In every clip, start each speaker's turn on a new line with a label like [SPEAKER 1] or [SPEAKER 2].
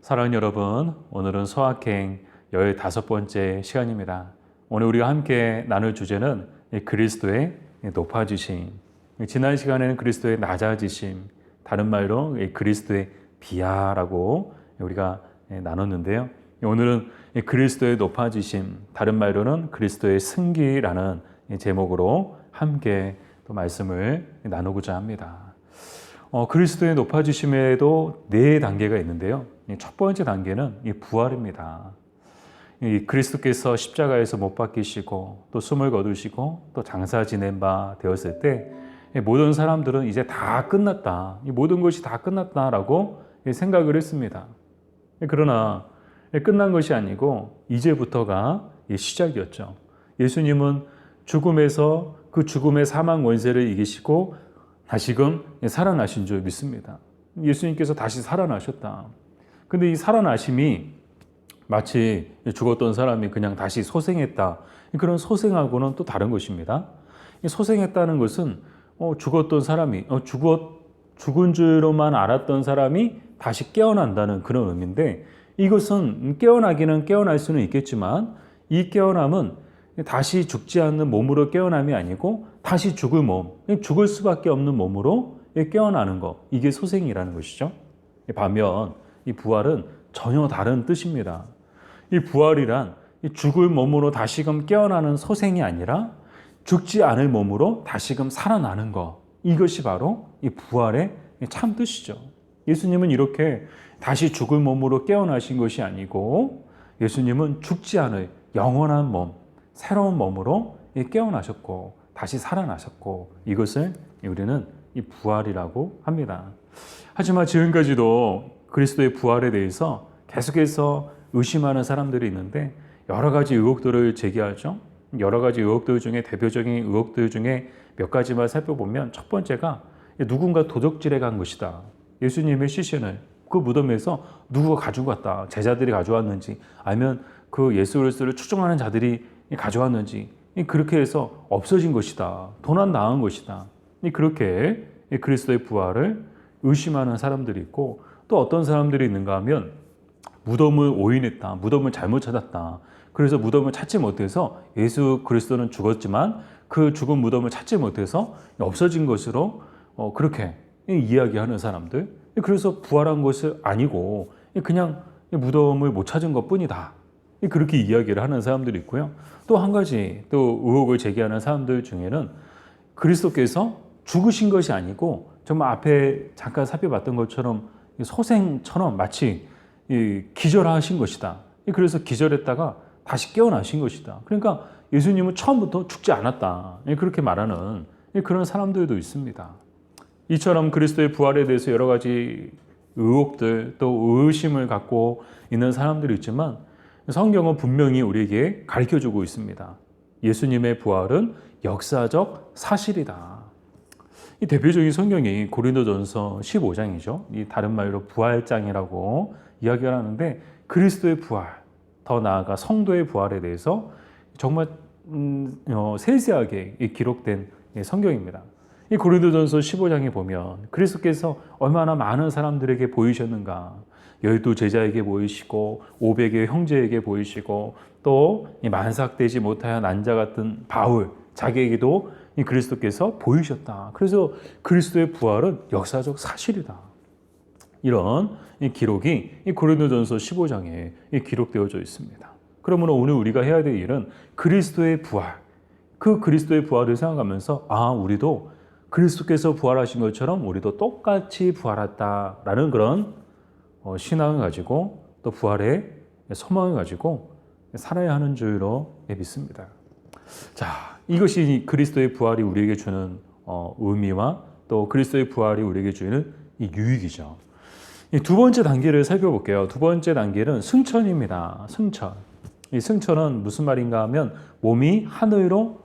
[SPEAKER 1] 사랑하는 여러분, 오늘은 소확행 15번째 시간입니다. 오늘 우리가 함께 나눌 주제는 그리스도의 높아지심. 지난 시간에는 그리스도의 낮아지심, 다른 말로 그리스도의 비하라고 우리가 나눴는데요. 오늘은 그리스도의 높아지심, 다른 말로는 그리스도의 승기라는 제목으로 함께 또 말씀을 나누고자 합니다. 그리스도의 높아지심에도 네 단계가 있는데요. 첫 번째 단계는 부활입니다. 그리스도께서 십자가에서 못 박히시고 또 숨을 거두시고 또 장사 지낸 바 되었을 때 모든 사람들은 이제 다 끝났다. 이 모든 것이 다 끝났다라고 생각을 했습니다. 그러나 끝난 것이 아니고 이제부터가 시작이었죠. 예수님은 죽음에서 그 죽음의 사망 원세를 이기시고 다시금 살아나신 줄 믿습니다. 예수님께서 다시 살아나셨다. 근데 이 살아나심이 마치 죽었던 사람이 그냥 다시 소생했다. 그런 소생하고는 또 다른 것입니다. 소생했다는 것은 죽었던 사람이 죽은 줄로만 알았던 사람이 다시 깨어난다는 그런 의미인데, 이것은 깨어나기는 깨어날 수는 있겠지만 이 깨어남은 다시 죽지 않는 몸으로 깨어남이 아니고 다시 죽을 몸, 죽을 수밖에 없는 몸으로 깨어나는 것, 이게 소생이라는 것이죠. 반면 이 부활은 전혀 다른 뜻입니다. 이 부활이란 죽을 몸으로 다시금 깨어나는 소생이 아니라 죽지 않을 몸으로 다시금 살아나는 것, 이것이 바로 이 부활의 참 뜻이죠. 예수님은 이렇게 다시 죽을 몸으로 깨어나신 것이 아니고 예수님은 죽지 않을 영원한 몸, 새로운 몸으로 깨어나셨고 다시 살아나셨고, 이것을 우리는 이 부활이라고 합니다. 하지만 지금까지도 그리스도의 부활에 대해서 계속해서 의심하는 사람들이 있는데 여러 가지 의혹들을 제기하죠. 여러 가지 의혹들 중에 대표적인 의혹들 중에 몇 가지만 살펴보면, 첫 번째가 누군가 도적질해 간 것이다. 예수님의 시신을 그 무덤에서 누구가 가지고 갔다. 제자들이 가져왔는지 아니면 그 예수 그리스도를 추종하는 자들이 가져왔는지, 그렇게 해서 없어진 것이다. 도난 당한 것이다. 그렇게 그리스도의 부활을 의심하는 사람들이 있고, 또 어떤 사람들이 있는가 하면 무덤을 오인했다. 무덤을 잘못 찾았다. 그래서 무덤을 찾지 못해서 예수 그리스도는 죽었지만 그 죽은 무덤을 찾지 못해서 없어진 것으로 그렇게 이야기하는 사람들. 그래서 부활한 것이 아니고 그냥 무덤을 못 찾은 것뿐이다. 그렇게 이야기를 하는 사람들이 있고요. 또 한 가지 또 의혹을 제기하는 사람들 중에는 그리스도께서 죽으신 것이 아니고 정말 앞에 잠깐 살펴봤던 것처럼 소생처럼 마치 기절하신 것이다. 그래서 기절했다가 다시 깨어나신 것이다. 그러니까 예수님은 처음부터 죽지 않았다. 그렇게 말하는 그런 사람들도 있습니다. 이처럼 그리스도의 부활에 대해서 여러 가지 의혹들 또 의심을 갖고 있는 사람들이 있지만, 성경은 분명히 우리에게 가르쳐주고 있습니다. 예수님의 부활은 역사적 사실이다. 이 대표적인 성경이 고린도전서 15장이죠. 이 다른 말로 부활장이라고 이야기를 하는데, 그리스도의 부활, 더 나아가 성도의 부활에 대해서 정말 세세하게 기록된 성경입니다. 이 고린도전서 15장에 보면 그리스도께서 얼마나 많은 사람들에게 보이셨는가. 12제자에게 보이시고 500의 형제에게 보이시고 또 만삭되지 못하여 난자 같은 바울 자기에게도 이 그리스도께서 보이셨다. 그래서 그리스도의 부활은 역사적 사실이다. 이런 이 기록이 이 고린도전서 15장에 기록되어져 있습니다. 그러므로 오늘 우리가 해야 될 일은 그리스도의 부활, 그 그리스도의 부활을 생각하면서 우리도 그리스도께서 부활하신 것처럼 우리도 똑같이 부활했다라는 그런 신앙을 가지고 또 부활의 소망을 가지고 살아야 하는 줄로 믿습니다. 자, 이것이 그리스도의 부활이 우리에게 주는 의미와 또 그리스도의 부활이 우리에게 주는 이 유익이죠. 두 번째 단계를 살펴볼게요. 두 번째 단계는 승천입니다. 승천. 이 승천은 무슨 말인가 하면 몸이 하늘로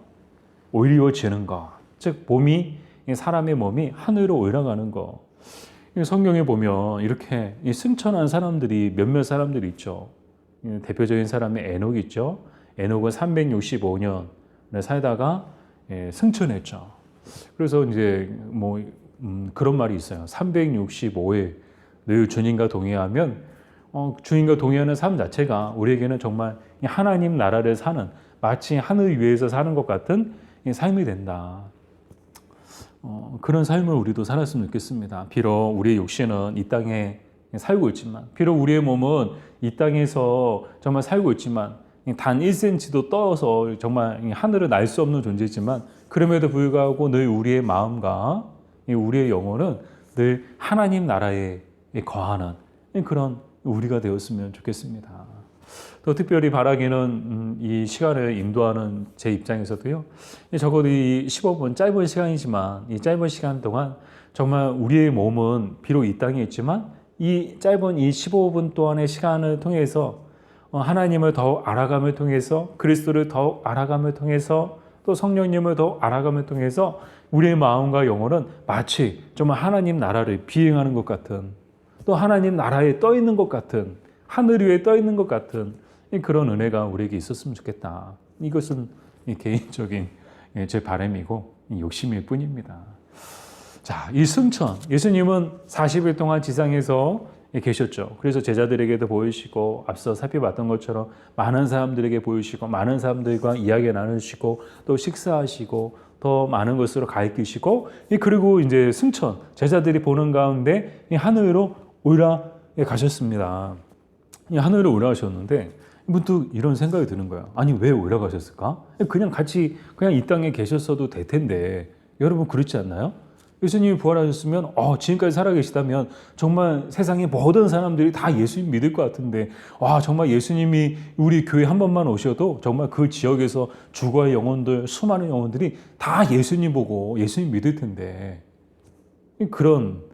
[SPEAKER 1] 올려지는 것. 즉 사람의 몸이 하늘로 올라가는 것. 성경에 보면 이렇게 승천한 사람들이 몇몇 사람들이 있죠. 대표적인 사람이 에녹이 있죠. 에녹은 365년을 살다가 승천했죠. 그래서 이제 그런 말이 있어요. 365일 늘 주님과 동행하면 주님과 동의하는 삶 자체가 우리에게는 정말 하나님 나라를 사는, 마치 하늘 위에서 사는 것 같은 삶이 된다. 그런 삶을 우리도 살았으면 좋겠습니다. 비록 우리의 육신은 이 땅에 살고 있지만, 비록 우리의 몸은 이 땅에서 정말 살고 있지만 단 1cm도 떠서 정말 하늘을 날 수 없는 존재지만, 그럼에도 불구하고 늘 우리의 마음과 우리의 영혼은 늘 하나님 나라에 거하는 그런 우리가 되었으면 좋겠습니다. 또 특별히 바라기는 이 시간을 인도하는 제 입장에서도요, 적어도 이 15분 짧은 시간이지만 이 짧은 시간 동안 정말 우리의 몸은 비록 이 땅에 있지만 이 짧은 이 15분 동안의 시간을 통해서 하나님을 더욱 알아감을 통해서, 그리스도를 더욱 알아감을 통해서, 또 성령님을 더욱 알아감을 통해서 우리의 마음과 영혼은 마치 정말 하나님 나라를 비행하는 것 같은, 또 하나님 나라에 떠 있는 것 같은, 하늘 위에 떠 있는 것 같은 그런 은혜가 우리에게 있었으면 좋겠다. 이것은 개인적인 제 바람이고 욕심일 뿐입니다. 자, 이 승천, 예수님은 40일 동안 지상에서 계셨죠. 그래서 제자들에게도 보이시고, 앞서 살펴봤던 것처럼 많은 사람들에게 보이시고, 많은 사람들과 이야기 나누시고, 또 식사하시고, 더 많은 것으로 가르치시고, 그리고 이제 승천, 제자들이 보는 가운데 하늘로 올라가셨습니다. 하늘로 올라가셨는데 문득 이런 생각이 드는 거예요. 아니, 왜 올라가셨을까? 그냥 같이 그냥 이 땅에 계셨어도 될 텐데. 여러분 그렇지 않나요? 예수님이 부활하셨으면 지금까지 살아계시다면 정말 세상의 모든 사람들이 다 예수님 믿을 것 같은데, 정말 예수님이 우리 교회 한 번만 오셔도 정말 그 지역에서 죽어의 영혼들, 수많은 영혼들이 다 예수님 보고 예수님 믿을 텐데, 그런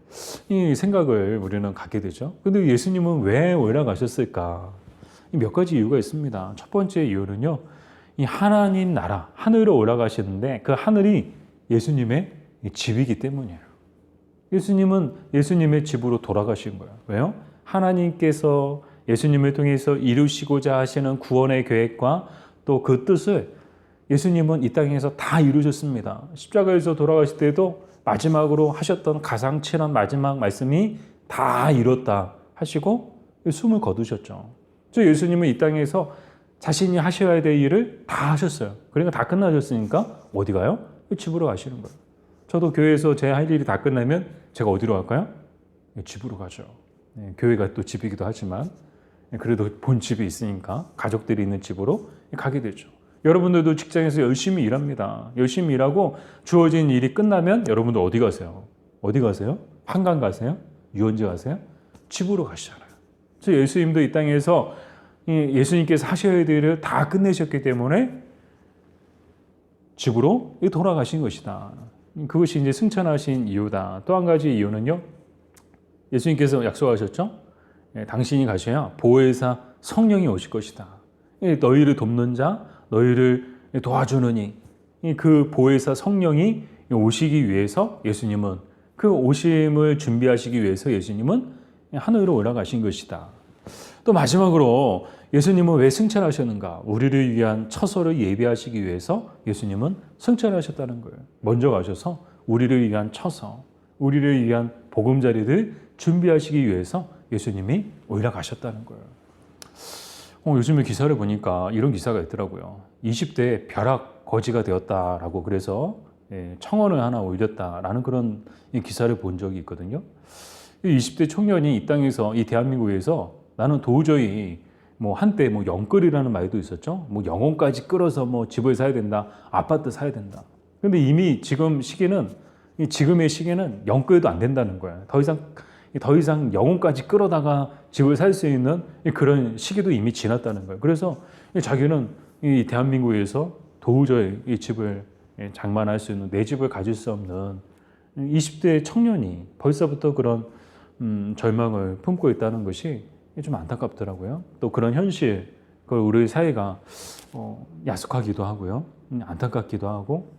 [SPEAKER 1] 이 생각을 우리는 갖게 되죠. 근데 예수님은 왜 올라가셨을까? 몇 가지 이유가 있습니다. 첫 번째 이유는요, 이 하나님 나라, 하늘로 올라가시는데 그 하늘이 예수님의 집이기 때문이에요. 예수님은 예수님의 집으로 돌아가신 거예요. 왜요? 하나님께서 예수님을 통해서 이루시고자 하시는 구원의 계획과 또 그 뜻을 예수님은 이 땅에서 다 이루셨습니다. 십자가에서 돌아가실 때도 마지막으로 하셨던 가장 친한 마지막 말씀이 다 이뤘다 하시고 숨을 거두셨죠. 예수님은 이 땅에서 자신이 하셔야 될 일을 다 하셨어요. 그러니까 다 끝나셨으니까 어디 가요? 집으로 가시는 거예요. 저도 교회에서 제 할 일이 다 끝나면 제가 어디로 갈까요? 집으로 가죠. 교회가 또 집이기도 하지만 그래도 본 집이 있으니까 가족들이 있는 집으로 가게 되죠. 여러분들도 직장에서 열심히 일합니다. 열심히 일하고 주어진 일이 끝나면 여러분들 어디 가세요? 어디 가세요? 한강 가세요? 유원지 가세요? 집으로 가시잖아요. 그래서 예수님도 이 땅에서 예수님께서 하셔야 될 일을 다 끝내셨기 때문에 집으로 돌아가신 것이다. 그것이 이제 승천하신 이유다. 또 한 가지 이유는요, 예수님께서 약속하셨죠? 당신이 가셔야 보혜사 성령이 오실 것이다. 너희를 돕는 자, 너희를 도와주느니, 그 보혜사 성령이 오시기 위해서 예수님은, 그 오심을 준비하시기 위해서 예수님은 하늘로 올라가신 것이다. 또 마지막으로 예수님은 왜 승천하셨는가? 우리를 위한 처소를 예비하시기 위해서 예수님은 승천하셨다는 거예요. 먼저 가셔서 우리를 위한 처소, 우리를 위한 보금자리를 준비하시기 위해서 예수님이 올라가셨다는 거예요. 요즘에 기사를 보니까 이런 기사가 있더라고요. 20대 벼락 거지가 되었다라고, 그래서 청원을 하나 올렸다라는 그런 기사를 본 적이 있거든요. 20대 청년이 이 땅에서, 이 대한민국에서 나는 도저히 한때 영끌이라는 말도 있었죠. 영혼까지 끌어서 집을 사야 된다, 아파트 사야 된다. 근데 이미 지금의 시기는 영끌도 안 된다는 거예요. 더 이상 영혼까지 끌어다가 집을 살 수 있는 그런 시기도 이미 지났다는 거예요. 그래서 자기는 이 대한민국에서 도저히 이 집을 장만할 수 있는, 내 집을 가질 수 없는 20대 청년이 벌써부터 그런 절망을 품고 있다는 것이 좀 안타깝더라고요. 또 그런 현실, 그걸 우리 사회가 야속하기도 하고요, 안타깝기도 하고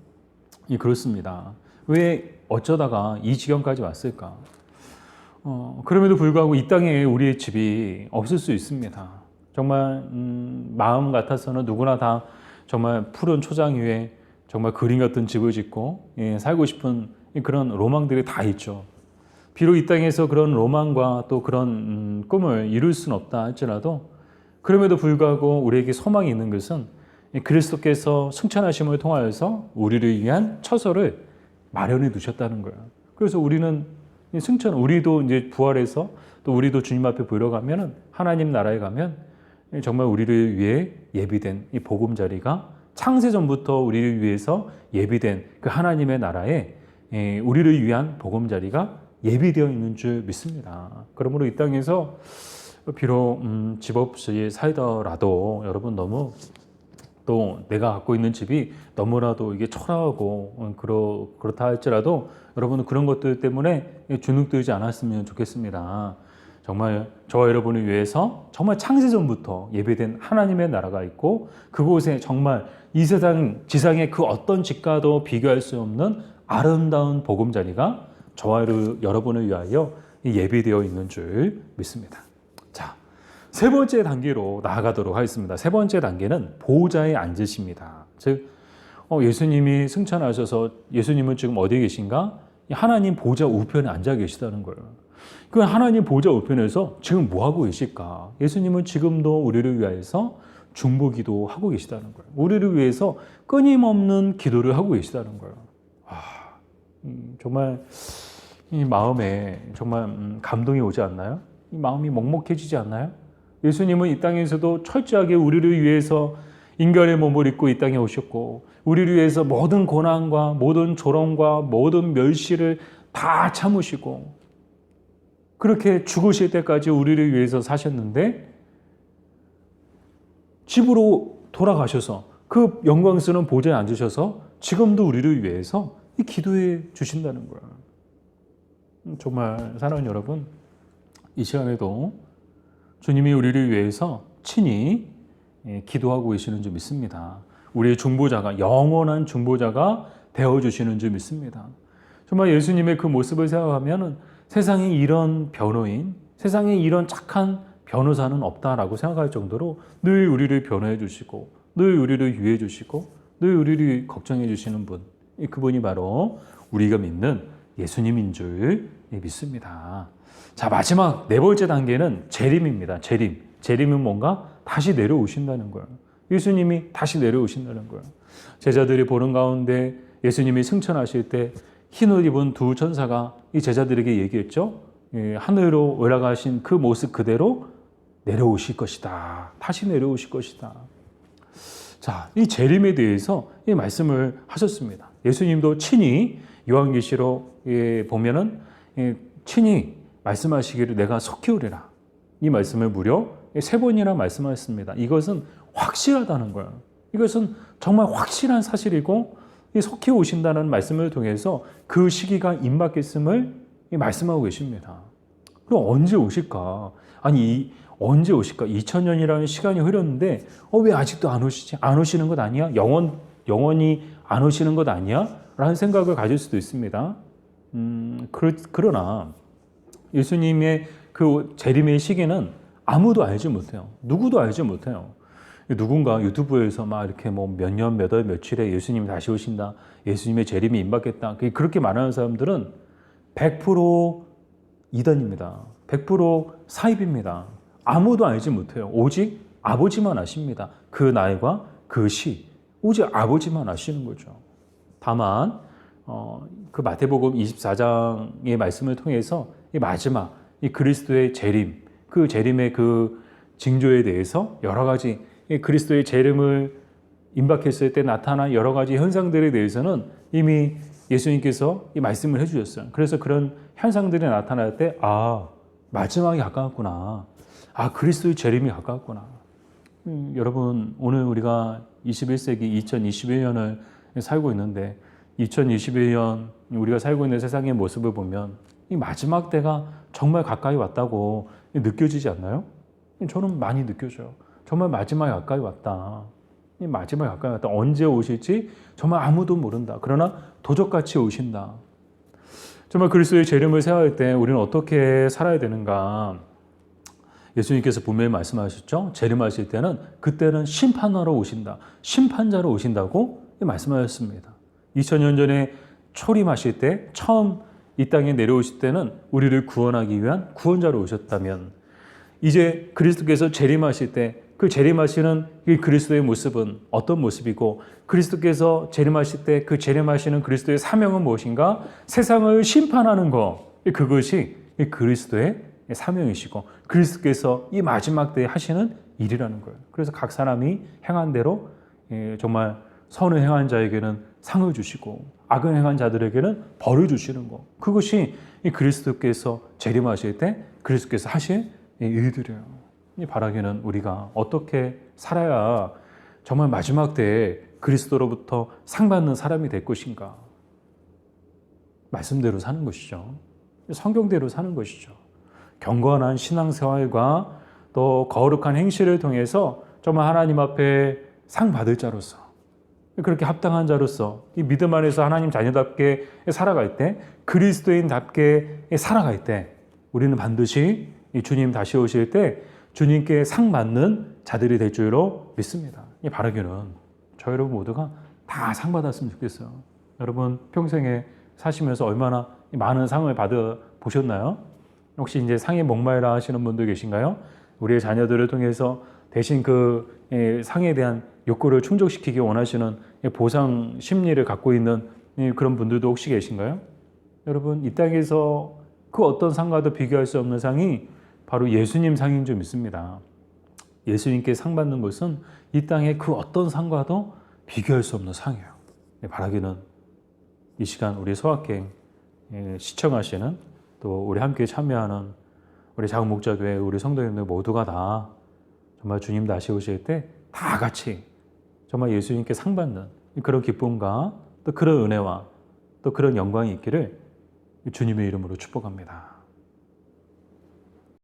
[SPEAKER 1] 그렇습니다. 왜 어쩌다가 이 지경까지 왔을까? 그럼에도 불구하고 이 땅에 우리의 집이 없을 수 있습니다. 정말 마음 같아서는 누구나 다 정말 푸른 초장 위에 정말 그림 같은 집을 짓고 살고 싶은 그런 로망들이 다 있죠. 비록 이 땅에서 그런 로망과 또 그런 꿈을 이룰 수는 없다 할지라도 그럼에도 불구하고 우리에게 소망이 있는 것은 그리스도께서 승천하심을 통하여서 우리를 위한 처소를 마련해 두셨다는 거예요. 그래서 우리는 승천, 우리도 이제 부활해서 또 우리도 주님 앞에 보러 가면은 하나님 나라에 가면 정말 우리를 위해 예비된 이 복음 자리가 창세 전부터 우리를 위해서 예비된 그 하나님의 나라에 우리를 위한 복음 자리가 예비되어 있는 줄 믿습니다. 그러므로 이 땅에서 비록 집 없이 살더라도 여러분 너무 또 내가 갖고 있는 집이 너무나도 이게 초라하고 그렇다 할지라도 여러분은 그런 것들 때문에 주눅들지 않았으면 좋겠습니다. 정말 저와 여러분을 위해서 정말 창세전부터 예배된 하나님의 나라가 있고 그곳에 정말 이 세상 지상의 그 어떤 집과도 비교할 수 없는 아름다운 보금자리가 저와 여러분을 위하여 예비되어 있는 줄 믿습니다. 자, 세 번째 단계로 나아가도록 하겠습니다. 세 번째 단계는 보좌에 앉으십니다. 즉 예수님이 승천하셔서 예수님은 지금 어디에 계신가? 하나님 보좌 우편에 앉아 계시다는 거예요. 그 하나님 보좌 우편에서 지금 뭐 하고 계실까? 예수님은 지금도 우리를 위해서 중보기도 하고 계시다는 거예요. 우리를 위해서 끊임없는 기도를 하고 계시다는 거예요. 정말 이 마음에 정말 감동이 오지 않나요? 이 마음이 먹먹해지지 않나요? 예수님은 이 땅에서도 철저하게 우리를 위해서 인간의 몸을 입고 이 땅에 오셨고 우리를 위해서 모든 고난과 모든 조롱과 모든 멸시를 다 참으시고 그렇게 죽으실 때까지 우리를 위해서 사셨는데 집으로 돌아가셔서 그 영광스러운 보좌에 앉으셔서 지금도 우리를 위해서 이 기도해 주신다는 거예요. 정말 사랑하는 여러분, 이 시간에도 주님이 우리를 위해서 친히 기도하고 계시는 줄 믿습니다. 우리의 중보자가 영원한 중보자가 되어주시는 줄 믿습니다. 정말 예수님의 그 모습을 생각하면 세상에 이런 변호인, 세상에 이런 착한 변호사는 없다라고 생각할 정도로 늘 우리를 변호해 주시고 늘 우리를 위해 주시고 늘 우리를 걱정해 주시는 분, 그분이 바로 우리가 믿는 예수님인 줄 믿습니다. 자, 마지막 네 번째 단계는 재림입니다. 재림은 뭔가 다시 내려오신다는 거예요. 예수님이 다시 내려오신다는 거예요. 제자들이 보는 가운데 예수님이 승천하실 때 흰옷 입은 두 천사가 이 제자들에게 얘기했죠. 하늘로 올라가신 그 모습 그대로 내려오실 것이다. 다시 내려오실 것이다. 자, 이 재림에 대해서 이 말씀을 하셨습니다. 예수님도 친히 요한계시록에 보면은 친히 말씀하시기를 내가 속히 오리라. 이 말씀을 무려 세 번이나 말씀하셨습니다. 이것은 확실하다는 거예요. 이것은 정말 확실한 사실이고 속히 오신다는 말씀을 통해서 그 시기가 임박했음을 말씀하고 계십니다. 그럼 언제 오실까? 아니 언제 오실까? 2000년이라는 시간이 흐렸는데 왜 아직도 안 오시지? 안 오시는 것 아니야? 영원히 안 오시는 것 아니야? 라는 생각을 가질 수도 있습니다. 그러나 예수님의 그 재림의 시기는 아무도 알지 못해요. 누구도 알지 못해요. 누군가 유튜브에서 막 이렇게 뭐 몇 년, 몇 월, 며칠에 예수님이 다시 오신다. 예수님의 재림이 임박했다. 그렇게 말하는 사람들은 100% 이단입니다. 100% 사입입니다. 아무도 알지 못해요. 오직 아버지만 아십니다. 그 날과 그 시. 오직 아버지만 아시는 거죠. 다만 그 마태복음 24장의 말씀을 통해서 이 마지막 이 그리스도의 재림, 그 재림의 그 징조에 대해서 여러 가지 그리스도의 재림을 임박했을 때 나타난 여러 가지 현상들에 대해서는 이미 예수님께서 이 말씀을 해주셨어요. 그래서 그런 현상들이 나타날 때 마지막이 가까웠구나. 그리스도의 재림이 가까웠구나. 여러분 오늘 우리가 21세기 2021년을 살고 있는데 2021년 우리가 살고 있는 세상의 모습을 보면 이 마지막 때가 정말 가까이 왔다고 느껴지지 않나요? 저는 많이 느껴져요. 정말 마지막이 가까이 왔다. 이 마지막이 가까이 왔다. 언제 오실지 정말 아무도 모른다. 그러나 도적같이 오신다. 정말 그리스도의 재림을 생각할 때 우리는 어떻게 살아야 되는가? 예수님께서 분명히 말씀하셨죠. 재림하실 때는 그때는 심판하러 오신다. 심판자로 오신다고 말씀하셨습니다. 2000년 전에 초림하실 때 처음 이 땅에 내려오실 때는 우리를 구원하기 위한 구원자로 오셨다면 이제 그리스도께서 재림하실 때 그 재림하시는 이 그리스도의 모습은 어떤 모습이고 그리스도께서 재림하실 때 그 재림하시는 그리스도의 사명은 무엇인가? 세상을 심판하는 것. 그것이 그리스도의 사명이시고 그리스도께서 이 마지막 때에 하시는 일이라는 거예요. 그래서 각 사람이 행한 대로 정말 선을 행한 자에게는 상을 주시고 악을 행한 자들에게는 벌을 주시는 것. 그것이 그리스도께서 재림하실 때 그리스도께서 하실 일들이에요. 바라기는 우리가 어떻게 살아야 정말 마지막 때에 그리스도로부터 상받는 사람이 될 것인가? 말씀대로 사는 것이죠. 성경대로 사는 것이죠. 경건한 신앙생활과 또 거룩한 행실을 통해서 정말 하나님 앞에 상 받을 자로서 그렇게 합당한 자로서 이 믿음 안에서 하나님 자녀답게 살아갈 때 그리스도인답게 살아갈 때 우리는 반드시 주님 다시 오실 때 주님께 상 받는 자들이 될 줄로 믿습니다. 이 바라기는 저 여러분 모두가 다 상 받았으면 좋겠어요. 여러분 평생에 사시면서 얼마나 많은 상을 받아 보셨나요? 혹시 이제 상에 목마르다 하시는 분들 계신가요? 우리의 자녀들을 통해서 대신 그 상에 대한 욕구를 충족시키기 원하시는 보상 심리를 갖고 있는 그런 분들도 혹시 계신가요? 여러분 이 땅에서 그 어떤 상과도 비교할 수 없는 상이 바로 예수님 상인 줄 믿습니다. 예수님께 상 받는 것은 이 땅의 그 어떤 상과도 비교할 수 없는 상이에요. 바라기는 이 시간 우리 소확행 시청하시는 또 우리 함께 참여하는 우리 작은 목자교회 우리 성도님들 모두가 다 정말 주님 다시 오실 때 다 같이 정말 예수님께 상 받는 그런 기쁨과 또 그런 은혜와 또 그런 영광이 있기를 주님의 이름으로 축복합니다.